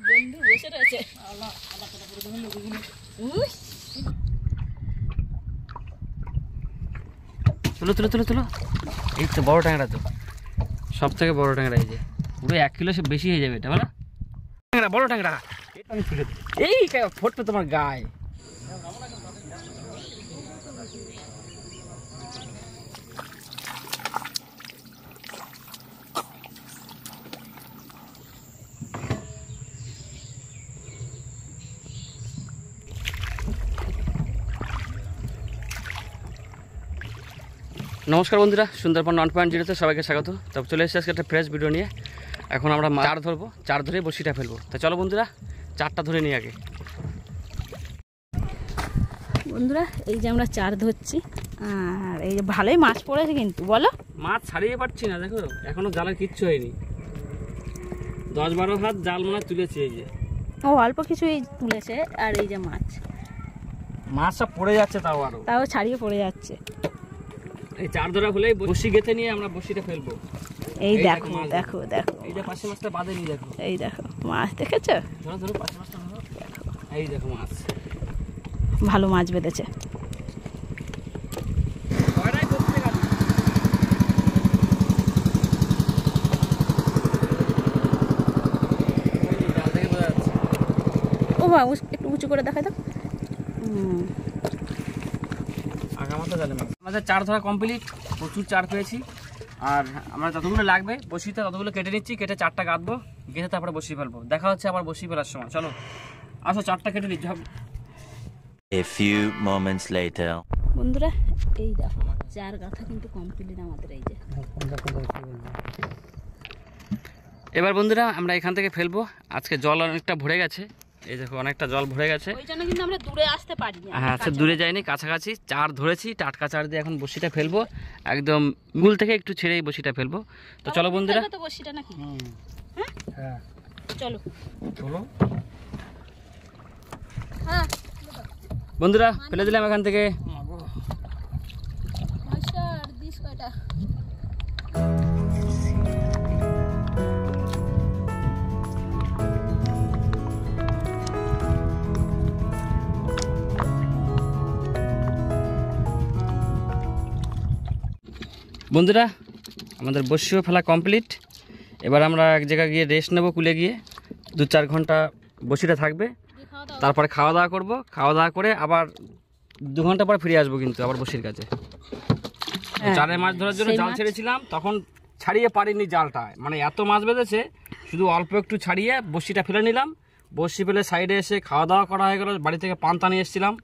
বন্ধু বসে রয়েছে। তুলো তুলো তুলো তুলো। এই তো বড় ট্যাংরা, তো সব থেকে বড় ট্যাংরা। এই যে পুরো 1 কিলো সে বেশি হয়ে যাবে এটা, বলো ট্যাংরা, বড় ট্যাংরা। আমি তুলে এই ফোটবে তোমার গায়ে। নমস্কার বন্ধুরা, সুন্দরবন 1.0-তে সবাইকে স্বাগত। তবে চলে এসেছি আজকে একটা ফ্রেশ ভিডিও নিয়ে। এখন আমরা চার ধরবো, চার ধরে বড়শিটা ফেলবো। তা চলো বন্ধুরা, চারটা ধরে নিই আগে। বন্ধুরা এই যে আমরা চার ধরছি, আর এই যে ভালোই মাছ পড়েছে কিন্তু, বলো। মাছ ছাড়িয়ে পারছি না, দেখো এখনো জালের কিচ্ছু হয়নি। 10-12 হাত জাল মনে তুলেছি। এই যে ও অল্প কিছুই তুলেছে, আর এই যে মাছ সব পড়ে যাচ্ছে, তাও ছাড়িয়ে পড়ে যাচ্ছে। এই চার ধরা হলেই বড়শি গেঁথে নিয়ে আমরা বড়শিটা ফেলবো। এই দেখো দেখো দেখো, এই যে পাশে মাছটা বাঁধেনি, দেখো এই দেখো মাছ দেখেছো? ধরো ধরো, পাশে মাছটা ধরো। এই দেখো মাছ, ভালো মাছ বেঁধেছে। ও বাবা, একটু উঁচু করে দেখাই দাও। আমাদের চার ধরা কমপ্লিট, প্রচুর চার পেয়েছি। আর আমরা যতগুলো লাগবে বসিতে ততগুলো কেটে নিচ্ছি, কেটে চারটা গাঁথবো, গেঁথে তারপরে বসি ফেলবো। দেখা হচ্ছে আবার বসি ফেলার সময়। চলো আসো, চারটা কেটে নিচ্ছি। A few moments later. বন্ধুরা এই দেখো চার গাঁথা কিন্তু কমপ্লিট আমাদের। এই যে এবার বন্ধুরা আমরা এখান থেকে ফেলবো। আজকে জল অনেকটা ভরে গেছে, এই দেখো অনেকটা জল ভরে গেছে। ওই জন্য কিন্তু আমরা দূরে আসতে পারি না। হ্যাঁ, আচ্ছা দূরে যাইনি, কাছাকাছি চার ধরেছি। টাটকা চার দিয়ে এখন বসিটা ফেলবো, একদম গুল থেকে একটু ছেড়েই বসিটা ফেলবো। তো চলো বন্ধুরা, তো বসিটা নাকি? হ্যাঁ চলো চলো। হ্যাঁ বন্ধুরা ফেলে দিলাম এখান থেকে। বন্ধুরা আমাদের বসিও ফেলা কমপ্লিট। এবার আমরা এক জায়গায় গিয়ে রেস্ট নেবো, কুলে গিয়ে 2-4 ঘন্টা বসিটা থাকবে। তারপরে খাওয়া দাওয়া করবো, খাওয়া দাওয়া করে আবার 2 ঘন্টা পরে ফিরে আসবো কিন্তু আবার বসির কাছে। চারে মাছ ধরার জন্য জাল ছেড়েছিলাম, তখন ছাড়িয়ে পারিনি জালটা, মানে এত মাছ বেঁধেছে। শুধু অল্প একটু ছাড়িয়ে বসিটা ফেলে নিলাম। বসি ফেলে সাইডে এসে খাওয়া দাওয়া করা হয়ে গেল। বাড়ি থেকে পান্তা নিয়ে এসেছিলাম,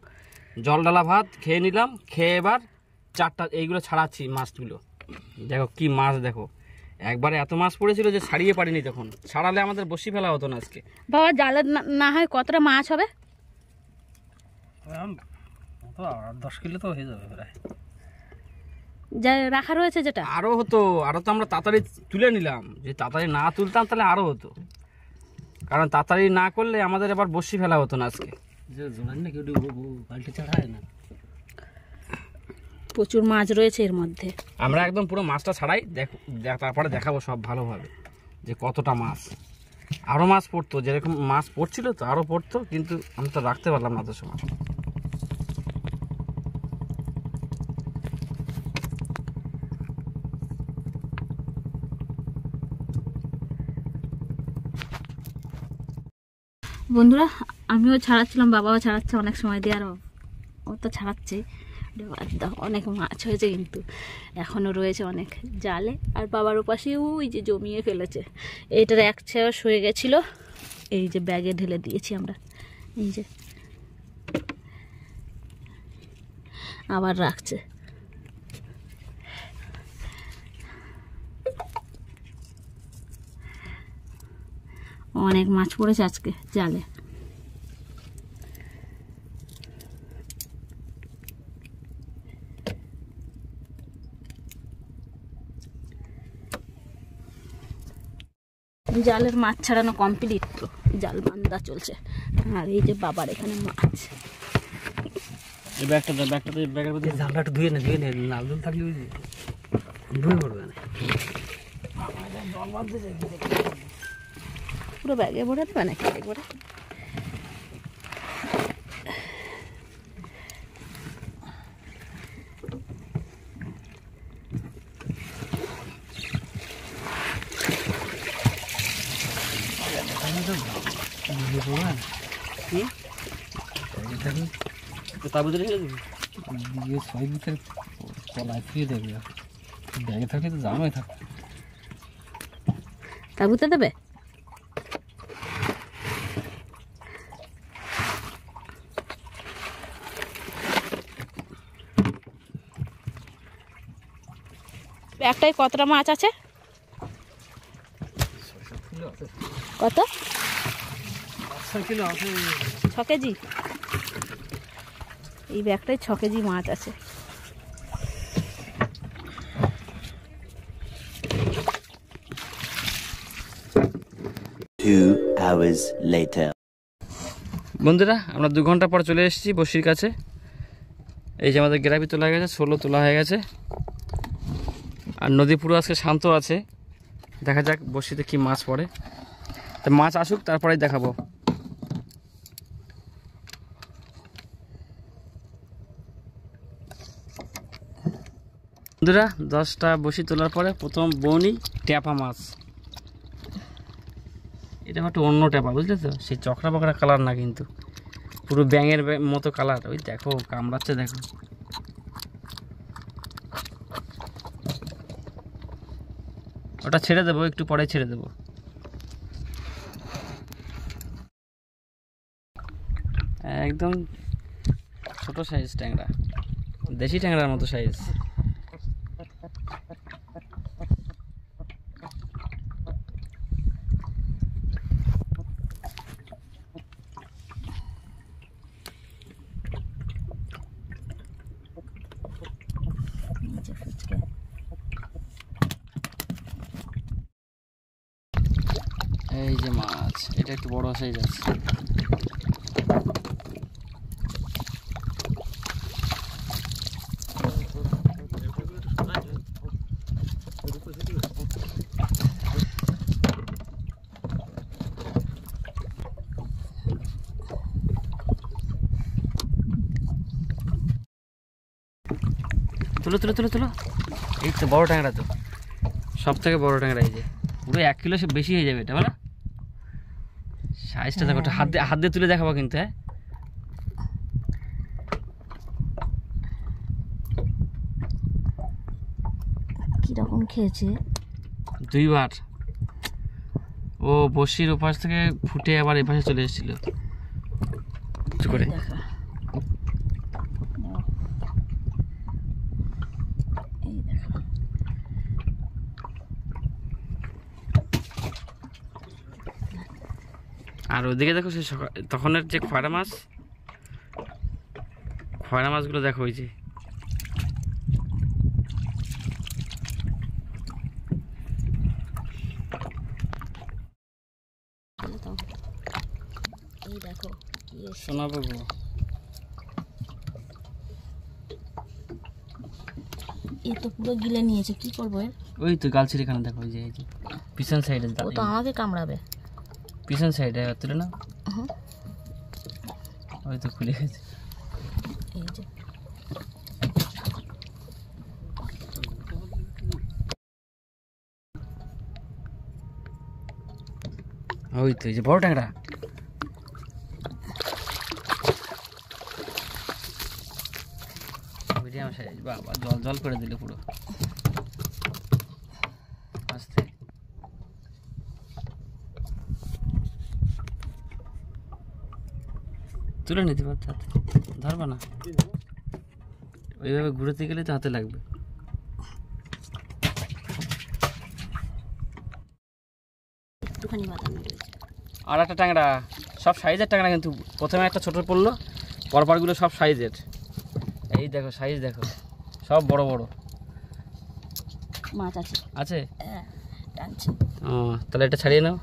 জল ডালা ভাত খেয়ে নিলাম। খেয়ে এবার চারটা এইগুলো ছাড়াচ্ছি মাছগুলো। দেখো কি মাছ, দেখো একবারে এত মাছ পড়েছিল যে ছাড়িয়ে পারিনি। তখন ছাড়ালে আমাদের বসি ফেলা হতো না আজকে। বাবা জালে না হয় কতটা মাছ হবে? 10 কিলো তো হয়ে যাবে প্রায়। যা রাখা রয়েছে যেটা আরো হতো, আরো তো আমরা তাড়াতাড়ি তুলে নিলাম। যে তাড়াতাড়ি না তুলতাম তাহলে আরো হতো, কারণ তাড়াতাড়ি না করলে আমাদের এবার বসি ফেলা হতো না আজকে। প্রচুর মাছ রয়েছে এর মধ্যে। আমরা একদম পুরো মাছটা ছাড়াই তারপরে দেখাবো সব ভালোভাবে যে কতটা মাছ। আরো মাছ পড়তো, যেরকম মাছ পড়ছিল তো আরো পড়তো, কিন্তু আমি তো রাখতে পারলাম না তো সময়। বন্ধুরা আমিও ছাড়াচ্ছিলাম, বাবাও ছাড়াচ্ছে অনেক সময় দিয়ে, আর ও তো ছাড়াচ্ছে। অনেক মাছ হয়েছে কিন্তু এখনও রয়েছে অনেক জালে। আর বাবার ওপাশে ওই যে জমিয়ে ফেলেছে। এইটার এক ছেঁড়া শুয়ে গেছিলো, এই যে ব্যাগে ঢেলে দিয়েছি আমরা। এই যে আবার রাখছে। অনেক মাছ পড়েছে আজকে জালে। জালের মাছ ছাড়ানো কমপ্লিট, তো জাল বান্ধা চলছে। আর এই যে বাবার এখানে মাছ। এই ব্যাগটা ব্যাগের মধ্যে জালটা একটু ধুয়ে নে, লাল জল থাকলে ধুয়ে পড়বে না। পুরো ব্যাগে ভরে দেবে নাকি একবারে? তাবুতে রেখে দেবো দিয়ে ছয় ভিতরে তলায় ফিরে দেবে ব্যাগে থাকলে তো জামাই থাকবে তাবুতে দেবে? একটাই কতটা মাছ আছে? কত? 6 কিলো আছে। 6 কেজি। এই ব্যাগটায় 6 কেজি মাছ আছে। Two hours later. বন্ধুরা আমরা 2 ঘন্টা পর চলে এসেছি বসির কাছে। এই যে আমাদের গ্রাবি তোলা হয়ে গেছে, 16 তোলা হয়ে গেছে, আর নদী পুরো আজকে শান্ত আছে। দেখা যাক বসিতে কি মাছ পড়ে, তো মাছ আসুক তারপরেই দেখাবো। বন্ধুরা 10টা বসি তোলার পরে প্রথম বনি ট্যাপা মাছ। এটা একটু অন্য ট্যাপা, বুঝলে তো, সেই চকরা বকরা কালার না, কিন্তু পুরো ব্যাঙের মতো কালার। ওই দেখো কামড়াচ্ছে, দেখো। ওটা ছেড়ে দেবো, একটু পরে ছেড়ে দেবো। একদম ছোট সাইজ ট্যাংরা, দেশি ট্যাংরার মতো সাইজ। এই যে মাছ, এটা একটু বড় সাইজ আছে। তুলো তুলো তুলো তুলো, এই তো বড় ট্যাংরা, তো সব থেকে বড় ট্যাংরা। এই যে পুরো 1 কিলো সে বেশি হয়ে যাবে এটা, বলো। সাইজটা দেখো, হাত দিয়ে তুলে দেখাবো কিন্তু। হ্যাঁ, কিরকম খেয়েছে? 2 বার। ও বসির ওপাশ থেকে ফুটে আবার এপাশে চলে এসেছিল করে। আর ওদিকে দেখো সে তখনের যে খয়রা মাছগুলো দেখো, ওই যে শোনাবো। এ তো পুরো গিলে নিয়েছে, কি করবো এর? ওই তো গালছির এখানে দেখো, ওই যে এই যে পিছন সাইডে। ও তো আমাকে কামড়াবে। পিছন সাইডে তুলে না, ওই তো খুলে গেছে। এই যে ওই তো এই যে বড় ট্যাংরা। Medium size. বাবা জল জল করে দিলে পুরো। আস্তে তুলে নিতে পারতে, হাতে ধরবা না, ওইভাবে ঘুরতে গেলে তো হাতে লাগবে। একটুখানি বাদামি রয়েছে। আর একটা ট্যাংরা, সব সাইজের ট্যাংরা, কিন্তু প্রথমে একটা ছোট পড়লো, পরপরগুলো সব সাইজের। এই দেখো সাইজ দেখো, সব বড় বড় মাছ আছে। আছে? হ্যাঁ, টানছে। ও তাহলে এটা ছাড়িয়ে নাও।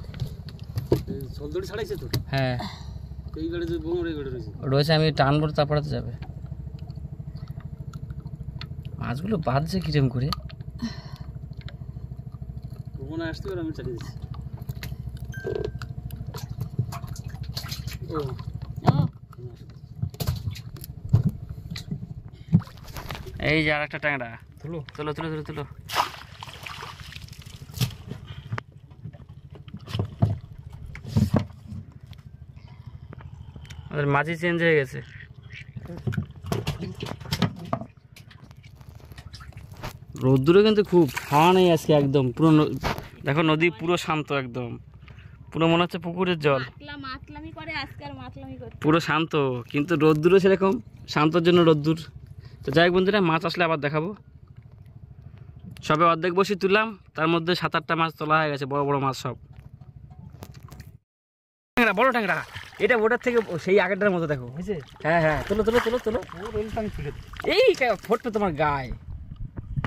সলদড়ি ছাড়াইছে তো? হ্যাঁ এই গাড়ি যে বোমরে গাড়ি রয়েছে রয়েছে, আমি টানবো, তারপরে তো যাবে। মাছগুলো বাঁধছে কিরম করে? মনে আসতে পারে, আমি চালিয়ে দিচ্ছি। এই যে আর একটা ট্যাংরা, তুলো তুলো তুলো তুলো তুলো। আমাদের মাঝি চেঞ্জ হয়ে গেছে। রোদ্দুরে কিন্তু খুব হাওয়া নেই আজকে, একদম পুরো দেখো নদী পুরো শান্ত, একদম পুরো মনে হচ্ছে পুকুরের জল, পুরো শান্ত। কিন্তু রোদ্দুরও সেরকম, শান্তর জন্য রোদ্দুর। তো যাই হোক বন্ধুরা, মাছ আসলে আবার দেখাবো। সবে অর্ধেক বসি তুললাম, তার মধ্যে 7-8টা মাছ তোলা হয়ে গেছে, বড় বড় মাছ সব। ট্যাংরা, বড় ট্যাংরা, এটা ওটার থেকে সেই আগেরটার মতো দেখো, বুঝছে? হ্যাঁ হ্যাঁ, তোলো তোলো তোলো তোলো। এই ফুটবে তোমার গায়ে,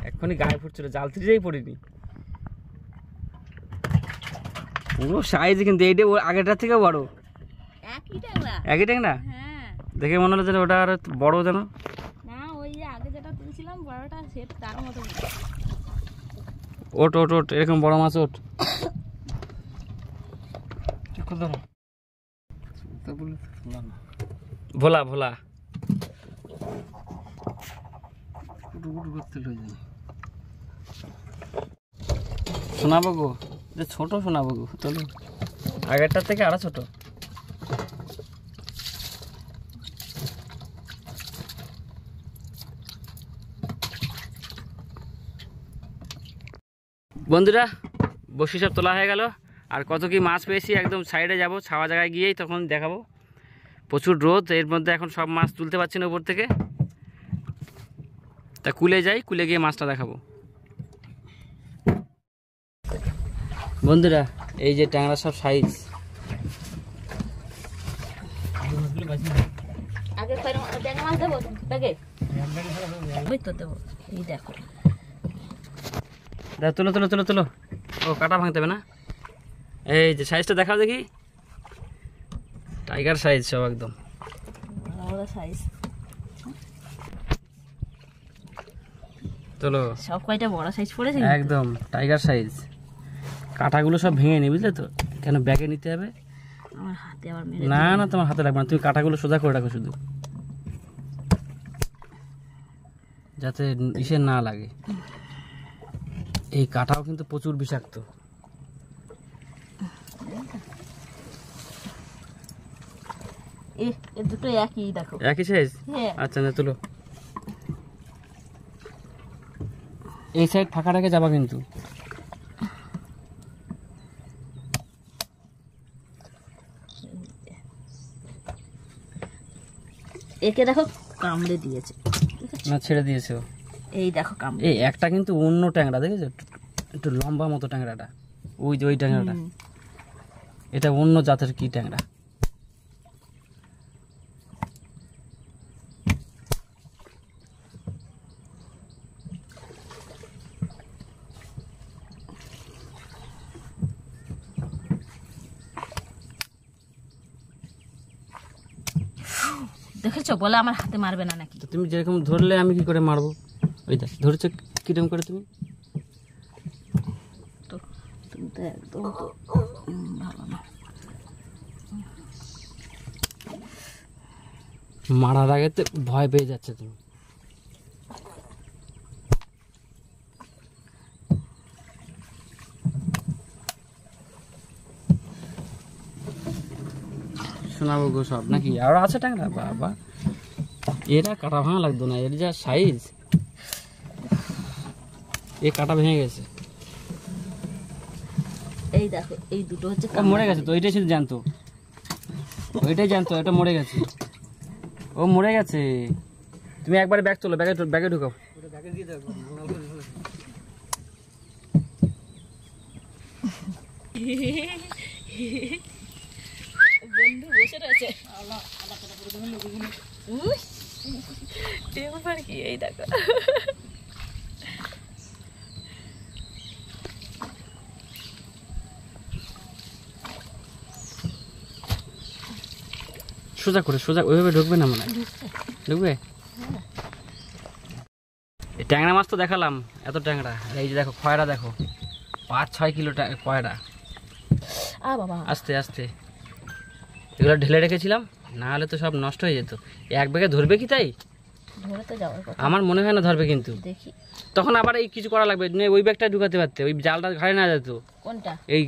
এক্ষুনি গায়ে ফুটছিল, জাল তিরিয়েই পড়িনি। পুরো সাইজ কিন্তু এইটা আগেরটার থেকে বড়। একই ট্যাংরা? দেখে মনে হলো যেন ওটা আর বড় যেন। ওট ওট ওট, এরকম বড় মাছ ওট। ভোলা ভোলা শোনাবো গো, যে ছোট শোনাবো গো, চলো আগেরটার থেকে আরো ছোট। বন্ধুরা, বসি সব তোলা হয়ে গেল, আর কত কি মাছ পেয়েছি একদম সাইডে যাব, ছাওয়া জায়গায় গিয়েই তখন দেখাবো। প্রচুর রোদ, এর মধ্যে এখন সব মাছ তুলতে পারছি না উপর থেকে, তা কুলে যাই, কুলে গিয়ে মাছটা দেখাবো। বন্ধুরা, এই যে ট্যাংরা সব সাইজ, তুলো তুলো তুলো তুলো। ও কাটা ভাঙতে হবে না। এই যে সাইজটা দেখাও দেখি, টাইগার সাইজ সব একদম সাইজ। চলো, সব কয়টা বড় সাইজ পড়েছে, একদম টাইগার সাইজ। কাঁটাগুলো সব ভেঙে নি, বুঝলে তো? কেন ব্যাগে নিতে হবে? আমার হাতে আবার মেরে না না, তোমার হাতে লাগবে না, তুমি কাঁটাগুলো সোজা করে রাখো শুধু, যাতে ইসে না লাগে। এই কাঁটাও কিন্তু প্রচুর বিষাক্ত। এই দুটো একই, দেখো একই সাইজ। আচ্ছা না, তুলো। এই সাইড ফাঁকা রেখে যাবা কিন্তু। একে দেখো কামড়ে দিয়েছে, না ছেড়ে দিয়েছে ও। এই দেখো কামড়ে। এই একটা কিন্তু অন্য ট্যাংরা, দেখেছো? একটু লম্বা মতো ট্যাংরাটা, ওই যে ওই ট্যাংরাটা, এটা অন্য জাতের কি ট্যাংরা। দেখেছো, বলে আমার হাতে মারবে না নাকি? তুমি যেরকম ধরলে আমি কি করে মারবো? ওই দেখ ধরেছো কিরকম করে তুমি। তো তুমি তো একদম তো ভালো না। মারার আগে তো ভয় পেয়ে যাচ্ছে তুমি। শোনাবো গো সব নাকি? আর আছে ট্যাংরা? বাবা, এরা কাটা ভাঙা লাগতো না, এর যা সাইজ, এ কাটা ভেঙে গেছে। এই দেখো, এই দুটো হচ্ছে মরে গেছে তো, ওইটাই শুধু জানতো, ওইটাই জানতো, এটা মরে গেছে, ও মরে গেছে। তুমি একবারে ব্যাগ তোলো, ব্যাগে ঢুকাও। বন্ধু বসে রয়েছে, কি এই দেখো। সোজা করে, সোজা ওইভাবে ঢুকবে না মনে হয়, ঢুকবে। ট্যাংরা মাছ তো দেখালাম, এত ট্যাংরা। এই যে দেখো খয়রা, দেখো 5-6 কিলো খয়রা। বাবা আস্তে আস্তে, এগুলো ঢেলে রেখেছিলাম, না হলে তো সব নষ্ট হয়ে যেত। এক ব্যাগে ধরবে কি তাই? ধরে তো যাওয়ার কথা, আমার মনে হয় না ধরবে, কিন্তু দেখি তখন আবার এই কিছু করা লাগবে, ওই ব্যাগটা ঢুকাতে পারতে, ওই জালটা ঘাড়ে না যেত, কোনটা। এই